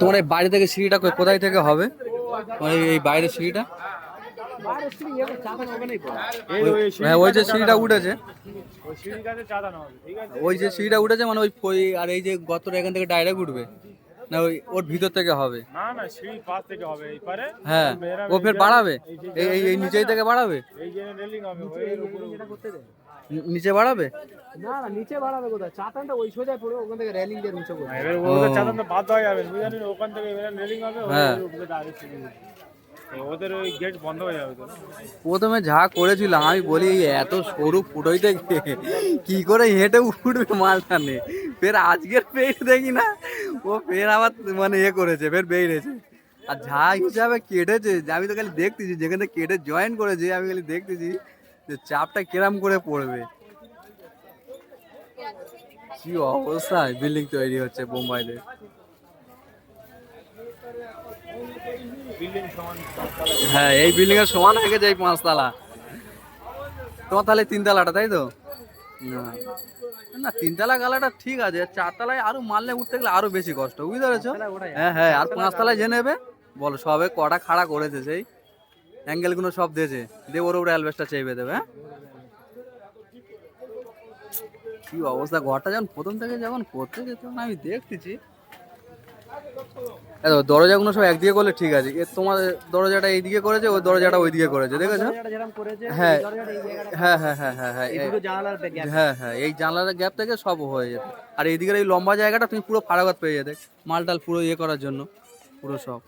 তোমার এই বাড়ি থেকে সিঁড়িটা কোথায় থেকে হবে? এই বাইরের সিঁড়িটা, ওই যে সিঁড়িটা উঠেছে, ওই যে সিঁড়িটা উঠেছে মানে ওই আর এই যে গর্তটা এখান থেকে ডাইরেক্ট উঠবে না ওই ওর ভিতর থেকে হবে? না না, সিঁড়ি পাশ থেকে হবে এই পারে। হ্যাঁ, ও ফের বাড়াবে এই নিচেই থেকে বাড়াবে, এই যে রেলিং হবে ওই উপরে যেটা করতে দে। নিচে বাড়াবে? না না, নিচে বাড়াবে কোথায়? চাতানটা ওই সোজা পড়ে ওখান থেকে রেলিং দিয়ে নিচে পড়বে। এবারে ওদের চাতান তো বাদ হয়ে যাবে বুঝলেন, ওখান থেকে এবারে রেলিং হবে হ্যাঁ, ওই উপরে ডাইরেক্ট সিঁড়ি উঠবে। ওদের ওই গেট বন্ধ হয়ে যাবে তো। প্রথমে যা করেছিলাম আমি বলি এত সরু ফুটোইতে কি করে হেঁটে উঠবে মালটা নে, ফের আজকের পেট দেখি না ও ফের আবার মানে করেছে, ফের বেরিয়েছে। আর যা হিসাবে কেটেছে আমি তো খালি দেখতেছি, যেখানে কেটে জয়েন করেছে আমি খালি দেখতেছি যে চাপটা কিরাম করে পড়বে। কি অবস্থায় বিল্ডিং তৈরি হচ্ছে বোম্বাইতে। হ্যাঁ, এই বিল্ডিং এর সমান হয়ে গেছে এই 5 তলা। তোমার তাহলে 3 তলাটা, তাই তো? না 3 তলা গালাটা ঠিক আছে, 4 তলায় আরো মারলে উঠতে গেলে আরো বেশি কষ্ট, বুঝতে পেরেছো? হ্যাঁ হ্যাঁ, আর 5 তলায় যে নেবে বলো, সবে কটা খাড়া করেছে, সেই অ্যাঙ্গেল গুলো সব দিয়েছে, দিয়ে ওর উপরে অ্যালবেস্টার চেপে দেবে। হ্যাঁ, কি অবস্থা ঘরটা যখন প্রথম থেকে যখন করতে যেত না আমি দেখতেছি। দরজাগুলো সব একদিকে করলে ঠিক আছে, তোমার দরজাটা এইদিকে করেছে, ওই দরজাটা ওইদিকে করেছে, দেখেছো? হ্যাঁ হ্যাঁ হ্যাঁ হ্যাঁ হ্যাঁ হ্যাঁ হ্যাঁ হ্যাঁ, এই জানলার গ্যাপ থেকে সব হয়ে যেত। আর এইদিকের এই লম্বা জায়গাটা তুমি পুরো ফারাগত পেয়ে যেতে মালটাল পুরো করার জন্য, পুরো সব।